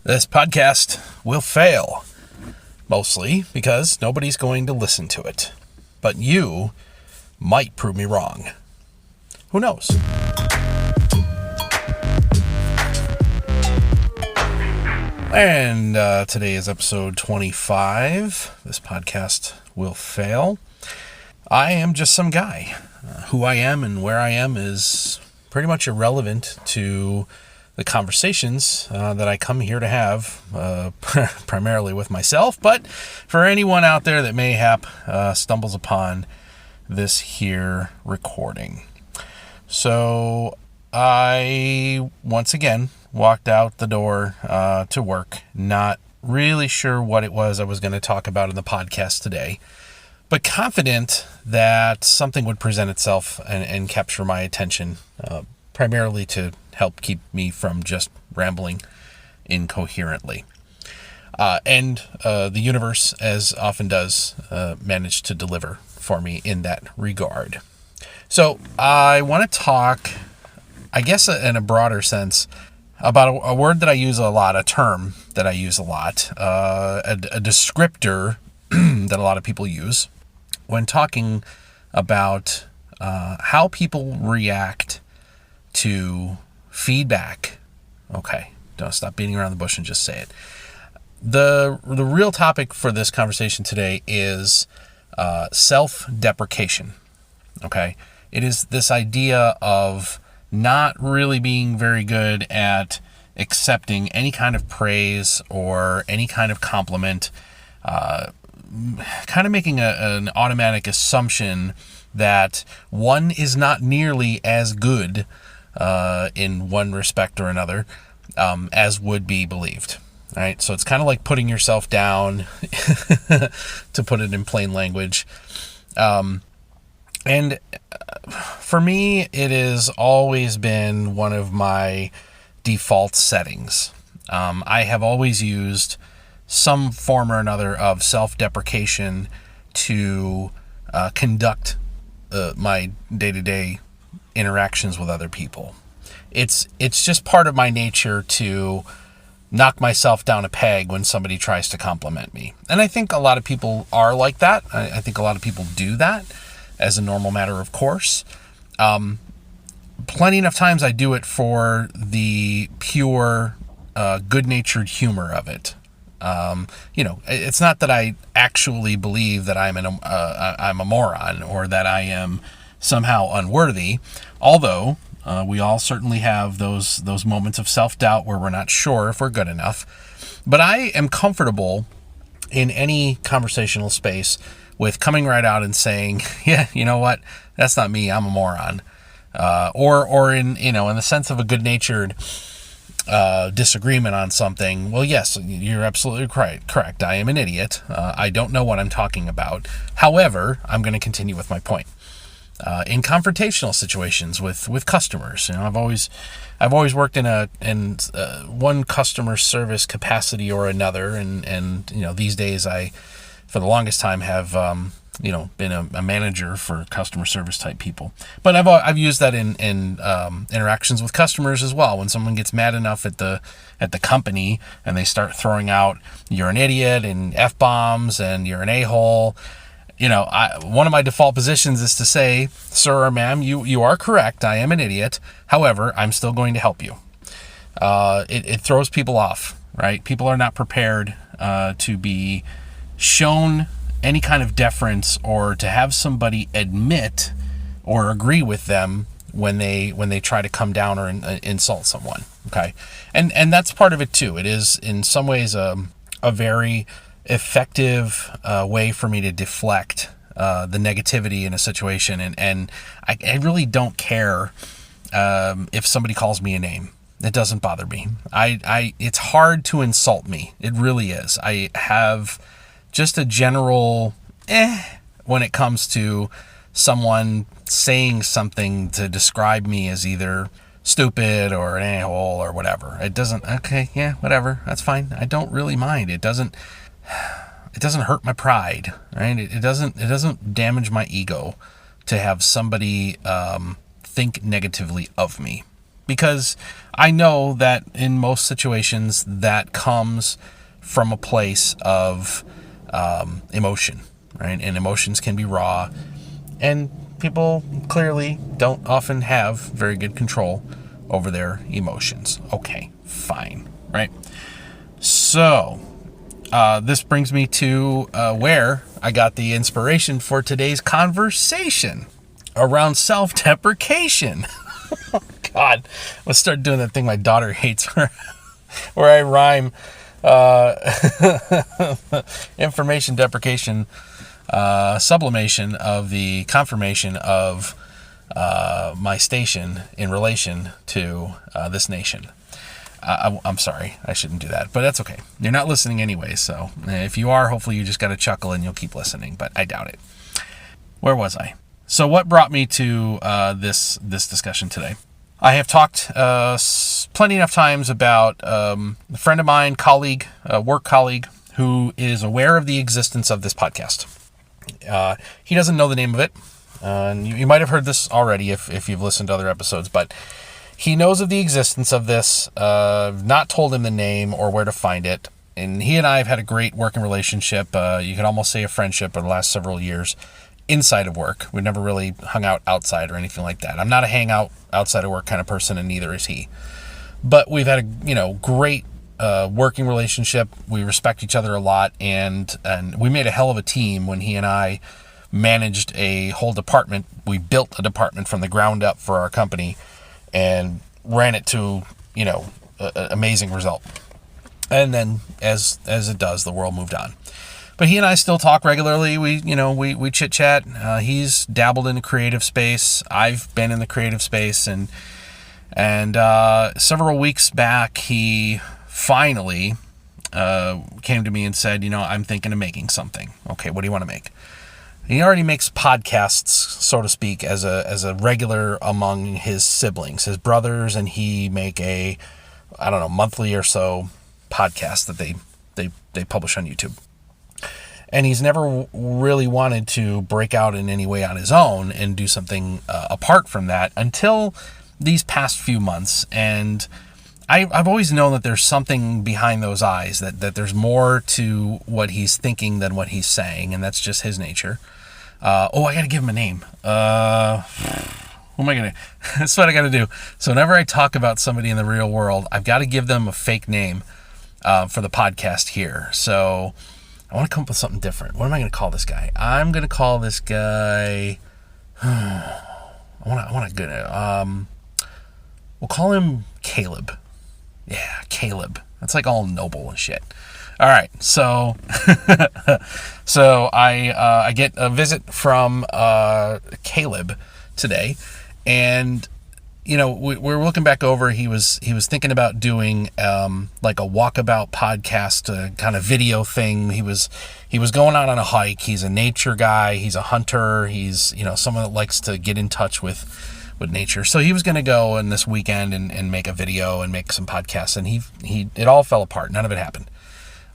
This podcast will fail, mostly because nobody's going to listen to it. But you might prove me wrong. Who knows? And today is episode 25. This podcast will fail. I am just some guy. Who I am and where I am is pretty much irrelevant to the conversations that I come here to have, primarily with myself, but for anyone out there that mayhap stumbles upon this here recording. So I, once again, walked out the door to work, not really sure what it was I was going to talk about in the podcast today, but confident that something would present itself and capture my attention, primarily to help keep me from just rambling incoherently. And the universe, as often does, managed to deliver for me in that regard. So I want to talk, I guess in a broader sense, about a word that I use a lot, a term that I use a lot, a descriptor that a lot of people use when talking about how people react to feedback. Okay, don't stop beating around the bush and just say it. The real topic for this conversation today is self-deprecation. Okay, it is this idea of not really being very good at accepting any kind of praise or any kind of compliment, kind of making an automatic assumption that one is not nearly as good in one respect or another, as would be believed. All right, so it's kind of like putting yourself down, to put it in plain language. And for me, it has always been one of my default settings. I have always used some form or another of self-deprecation to conduct my day-to-day interactions with other people. It's just part of my nature to knock myself down a peg when somebody tries to compliment me. And I think a lot of people are like that. I think a lot of people do that as a normal matter of course. Plenty enough times I do it for the pure good-natured humor of it. It's not that I actually believe that I'm a moron or that I am somehow unworthy, although we all certainly have those moments of self-doubt where we're not sure if we're good enough. But I am comfortable in any conversational space with coming right out and saying, yeah, you know what, that's not me, I'm a moron. Or in the sense of a good-natured disagreement on something, well, yes, you're absolutely correct. I am an idiot. I don't know what I'm talking about. However, I'm going to continue with my point. In confrontational situations with customers, I've always worked in one customer service capacity or another, and these days I, for the longest time, have been a manager for customer service type people. But I've used that in interactions with customers as well. When someone gets mad enough at the company and they start throwing out, "You're an idiot" and F-bombs and "You're an a-hole," one of my default positions is to say, "Sir or ma'am, you are correct. I am an idiot. However, I'm still going to help you." It throws people off, right? People are not prepared to be shown any kind of deference or to have somebody admit or agree with them when they try to come down or insult someone. Okay, and that's part of it too. It is in some ways a very effective way for me to deflect the negativity in a situation, and I really don't care if somebody calls me a name. It doesn't bother me. It's hard to insult me. It really is. I have just a general when it comes to someone saying something to describe me as either stupid or an a-hole or whatever. It doesn't, okay, yeah, whatever, that's fine. I don't really mind. It doesn't hurt my pride, right? It doesn't damage my ego to have somebody think negatively of me. because I know that in most situations that comes from a place of emotion, right? And emotions can be raw, and people clearly don't often have very good control over their emotions. Okay, fine, right? So this brings me to where I got the inspiration for today's conversation around self-deprecation. God, let's start doing that thing my daughter hates where I rhyme information deprecation, sublimation of the confirmation of my station in relation to this nation. I'm sorry, I shouldn't do that, but that's okay. You're not listening anyway, so if you are, hopefully you just got to chuckle and you'll keep listening, but I doubt it. Where was I? So what brought me to this discussion today? I have talked plenty enough times about a friend of mine, colleague, work colleague, who is aware of the existence of this podcast. He doesn't know the name of it. You might have heard this already if you've listened to other episodes, but he knows of the existence of this. Not told him the name or where to find it. And he and I have had a great working relationship. You could almost say a friendship over the last several years inside of work. We've never really hung out outside or anything like that. I'm not a hangout outside of work kind of person, and neither is he. But we've had a great working relationship. We respect each other a lot, and we made a hell of a team when he and I managed a whole department. We built a department from the ground up for our company and ran it to an amazing result. And then as it does, the world moved on. But he and I still talk regularly. We chit chat. He's dabbled in the creative space. I've been in the creative space, and several weeks back, he finally came to me and said, I'm thinking of making something. Okay, what do you want to make? He already makes podcasts, so to speak, as a regular among his siblings. His brothers and he make a, monthly or so podcast that they publish on YouTube. And he's never really wanted to break out in any way on his own and do something apart from that until these past few months. And I've always known that there's something behind those eyes, that there's more to what he's thinking than what he's saying, and that's just his nature. I got to give him a name. Who am I going to... That's what I got to do. So whenever I talk about somebody in the real world, I've got to give them a fake name for the podcast here. So I want to come up with something different. What am I going to call this guy? I'm going to call this guy... we'll call him Caleb. Yeah, Caleb. That's like all noble and shit. All right, so I get a visit from Caleb today, and we're looking back over. He was thinking about doing like a walkabout podcast kind of video thing. He was going out on a hike. He's a nature guy. He's a hunter. He's someone that likes to get in touch with nature. So he was going to go in this weekend and make a video and make some podcasts, and it all fell apart. None of it happened.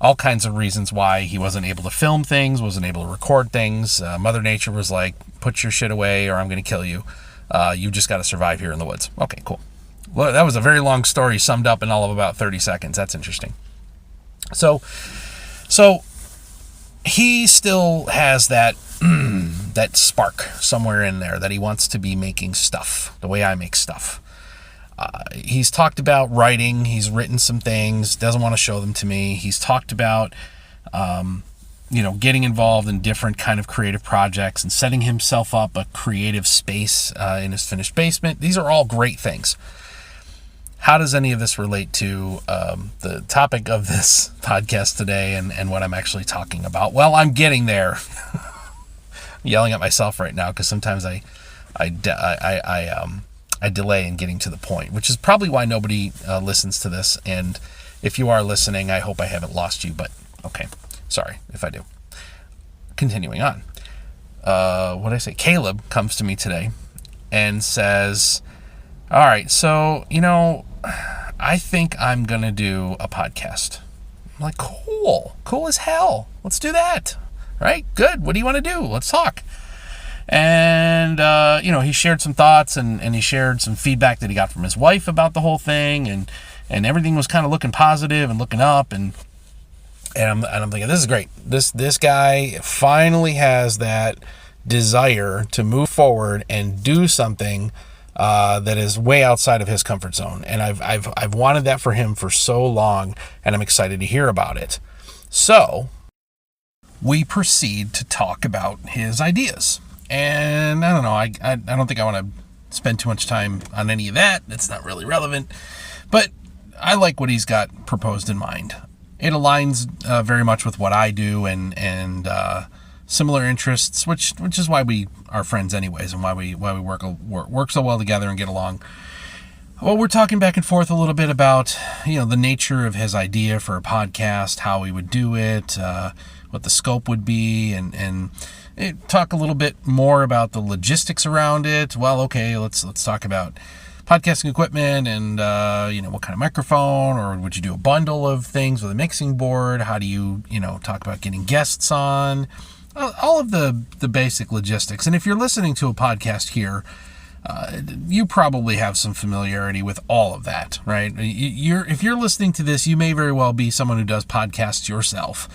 All kinds of reasons why he wasn't able to film things, wasn't able to record things. Mother Nature was like, put your shit away or I'm going to kill you. You just got to survive here in the woods. Okay, cool. Well, that was a very long story summed up in all of about 30 seconds. That's interesting. So he still has that that spark somewhere in there that he wants to be making stuff the way I make stuff. He's talked about writing. He's written some things, doesn't want to show them to me. He's talked about, getting involved in different kind of creative projects and setting himself up a creative space in his finished basement. These are all great things. How does any of this relate to the topic of this podcast today and what I'm actually talking about? Well, I'm getting there. I'm yelling at myself right now because sometimes I delay in getting to the point, which is probably why nobody listens to this. And if you are listening, I hope I haven't lost you, but okay. Sorry if I do. Continuing on. What did I say? Caleb comes to me today and says, all right, so, I think I'm going to do a podcast. I'm like, cool as hell. Let's do that. Right? Good. What do you want to do? Let's talk. And, he shared some thoughts and he shared some feedback that he got from his wife about the whole thing. And everything was kind of looking positive and looking up. And I'm thinking, this is great. This guy finally has that desire to move forward and do something that is way outside of his comfort zone. And I've wanted that for him for so long, and I'm excited to hear about it. So we proceed to talk about his ideas. And I don't know, I don't think I want to spend too much time on any of that. It's not really relevant. But I like what he's got proposed in mind. It aligns very much with what I do and similar interests, which is why we are friends anyways, and why we work so well together and get along. Well, we're talking back and forth a little bit about the nature of his idea for a podcast, how we would do it, what the scope would be, and talk a little bit more about the logistics around it. Well, okay, let's talk about podcasting equipment and what kind of microphone, or would you do a bundle of things with a mixing board? How do you talk about getting guests on? All of the basic logistics. And if you're listening to a podcast here, you probably have some familiarity with all of that, right? If you're listening to this, you may very well be someone who does podcasts yourself.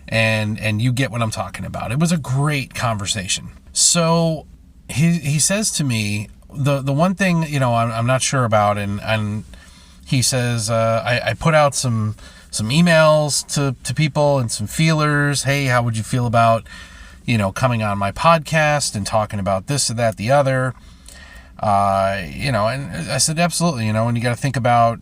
And you get what I'm talking about. It was a great conversation. So he says to me, the one thing I'm not sure about, and he says I put out some emails to people and some feelers. Hey, how would you feel about coming on my podcast and talking about this or that, the other? And I said absolutely. And you got to think about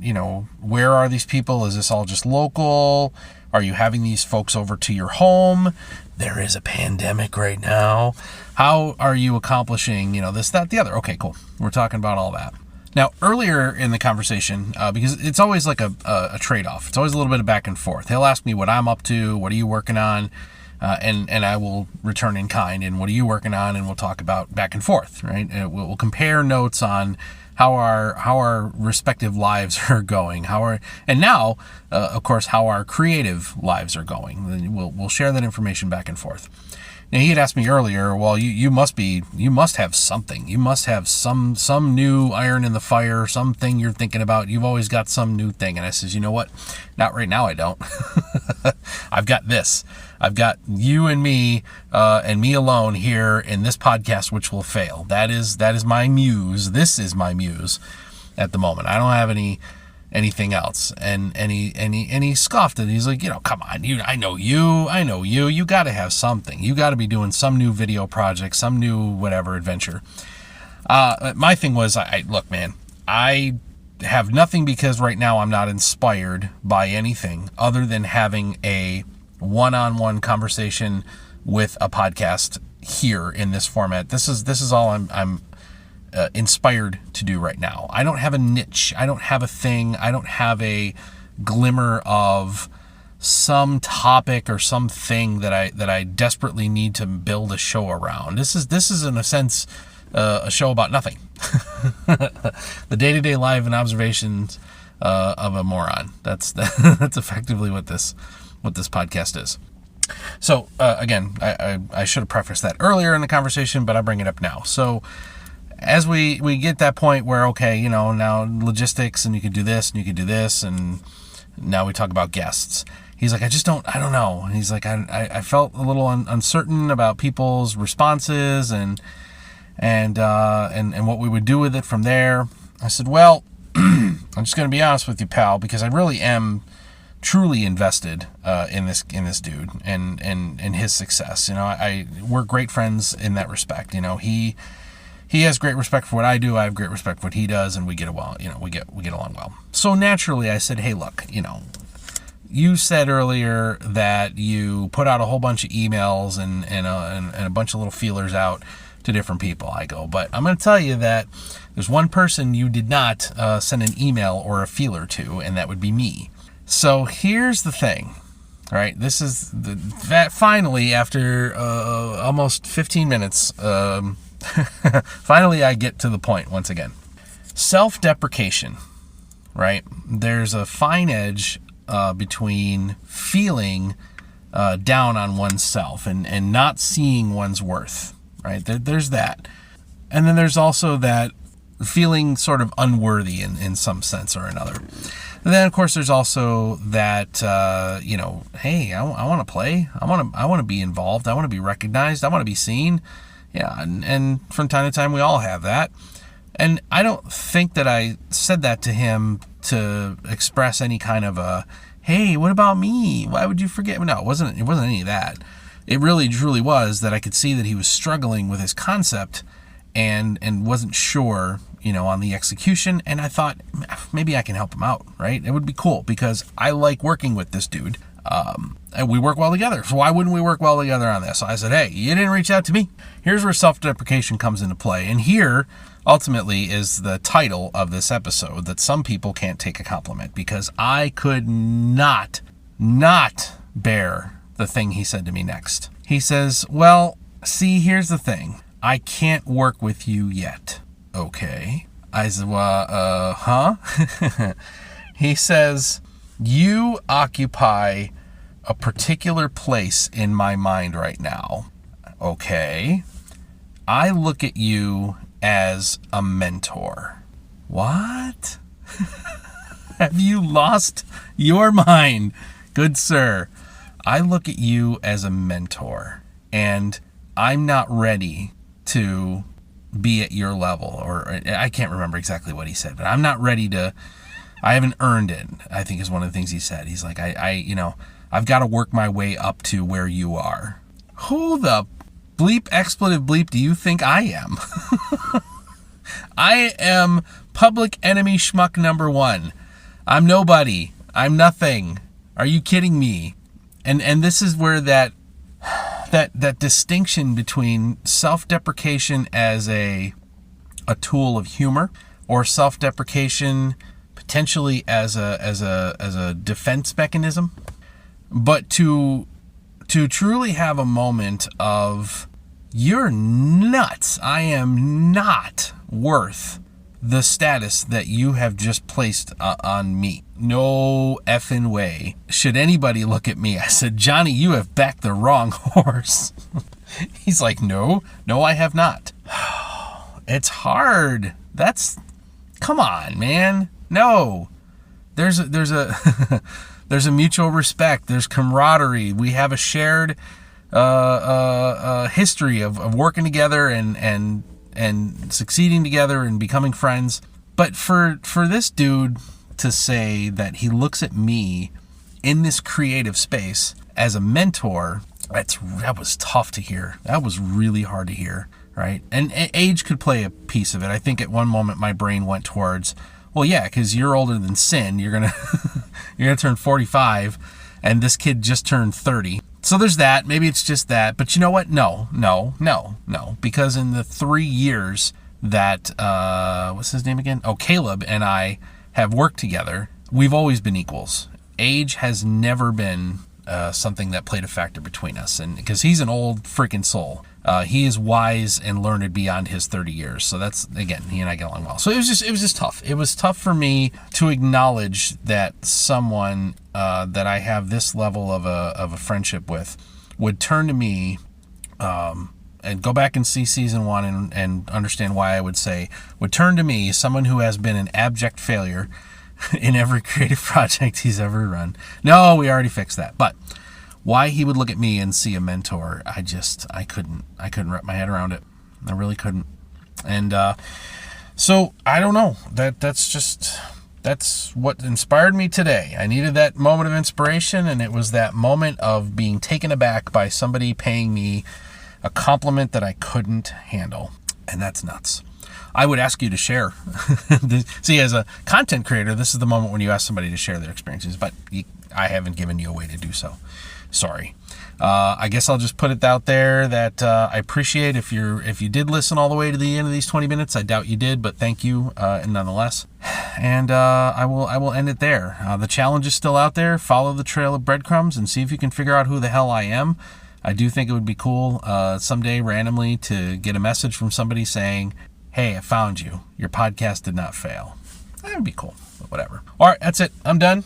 where are these people? Is this all just local? Are you having these folks over to your home? There is a pandemic right now. How are you accomplishing, this, that, the other? Okay, cool. We're talking about all that. Now, earlier in the conversation, because it's always like a trade-off. It's always a little bit of back and forth. He'll ask me what I'm up to, what are you working on, and I will return in kind, and what are you working on, and we'll talk about back and forth, right? And we'll compare notes on how our respective lives are going, and now, of course, how our creative lives are going. We'll share that information back and forth. Now, he had asked me earlier, well, you must have something. You must have some new iron in the fire, something you're thinking about. You've always got some new thing. And I says, you know what? Not right now, I don't. I've got this. I've got you and me alone here in this podcast, which will fail. That is my muse. This is my muse at the moment. I don't have anything else. And he scoffed at it. He's like, come on, I know you. You got to have something. You got to be doing some new video project, some new whatever adventure. My thing was, look, man, I have nothing because right now I'm not inspired by anything other than having a one-on-one conversation with a podcast here in this format. This is all I'm inspired to do right now. I don't have a niche. I don't have a thing. I don't have a glimmer of some topic or something that I desperately need to build a show around. This is in a sense a show about nothing. The day-to-day life and observations of a moron. That's effectively what this podcast is. So again, I should have prefaced that earlier in the conversation, but I bring it up now. So as we get that point where, okay, now logistics, and you could do this and you could do this, and now we talk about guests. He's like, I don't know. And he's like, I felt a little uncertain about people's responses and what we would do with it from there. I said, well, I'm just going to be honest with you, pal, because I really am truly invested in this dude and his success. We're great friends in that respect. He has great respect for what I do. I have great respect for what he does, and we get along well. So naturally, I said, hey, look, you said earlier that you put out a whole bunch of emails and a bunch of little feelers out to different people. I go, but I'm going to tell you that there's one person you did not send an email or a feeler to, and that would be me. So here's the thing, right? This is that finally, after almost 15 minutes, finally I get to the point once again. Self-deprecation, right? There's a fine edge between feeling down on oneself and not seeing one's worth. right? There's that. And then there's also that feeling sort of unworthy in some sense or another. And then, of course, there's also that, hey, I want to play. I want to be involved. I want to be recognized. I want to be seen. Yeah, and from time to time, we all have that. And I don't think that I said that to him to express any kind of a, hey, what about me? Why would you forget? No, it wasn't any of that. It really, truly was that I could see that he was struggling with his concept and wasn't sure, on the execution. And I thought maybe I can help him out, right? It would be cool because I like working with this dude. And we work well together. So why wouldn't we work well together on this? So I said, hey, you didn't reach out to me. Here's where self-deprecation comes into play. And here, ultimately, is the title of this episode, that some people can't take a compliment, because I could not bear the thing he said to me next. He says, well, see, here's the thing. I can't work with you yet. Okay. I said, well, huh? He says, you occupy a particular place in my mind right now. Okay. I look at you as a mentor. What? Have you lost your mind, good sir? I look at you as a mentor, and I'm not ready to be at your level, or I can't remember exactly what he said, but I'm not ready to, I haven't earned it, I think is one of the things he said. He's like, I've got to work my way up to where you are. Who the bleep expletive bleep do you think I am? I am public enemy schmuck number one. I'm nobody. I'm nothing. Are you kidding me? And this is where that distinction between self-deprecation as a tool of humor, or self-deprecation potentially as a defense mechanism, but to truly have a moment of, you're nuts. I am not worth the status that you have just placed on me. No effing way should anybody look at me. I said, Johnny, you have backed the wrong horse. He's like, no, I have not. It's hard. Come on, man. No, there's a there's a mutual respect. There's camaraderie. We have a shared history of working together and succeeding together and becoming friends. But for this dude to say that he looks at me in this creative space as a mentor, that was tough to hear. That was really hard to hear, right? And age could play a piece of it. I think at one moment my brain went towards, well, yeah, because you're older than sin. You're gonna turn 45, and this kid just turned 30. So there's that. Maybe it's just that. But you know what? No. Because in the 3 years that, what's his name again? Oh, Caleb and I have worked together, we've always been equals. Age has never been something that played a factor between us. And because he's an old freaking soul. He is wise and learned beyond his 30 years. So that's, again, he and I get along well. So it was just tough. It was tough for me to acknowledge that someone that I have this level of a friendship with would turn to me, and go back and see season 1 and understand why I would say, would turn to me, someone who has been an abject failure in every creative project he's ever run. No, we already fixed that. But why he would look at me and see a mentor, I couldn't wrap my head around it. I really couldn't. And so I don't know. That's what inspired me today. I needed that moment of inspiration, and it was that moment of being taken aback by somebody paying me a compliment that I couldn't handle. And that's nuts. I would ask you to share. See, as a content creator, this is the moment when you ask somebody to share their experiences, but I haven't given you a way to do so. Sorry. I guess I'll just put it out there that I appreciate if you did listen all the way to the end of these 20 minutes. I doubt you did, but thank you nonetheless. And I will end it there. The challenge is still out there. Follow the trail of breadcrumbs and see if you can figure out who the hell I am. I do think it would be cool someday randomly to get a message from somebody saying, hey, I found you. Your podcast did not fail. That would be cool. But whatever. All right, that's it. I'm done.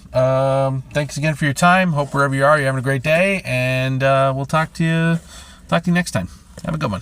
Thanks again for your time. Hope wherever you are, you're having a great day. And we'll talk to you next time. Have a good one.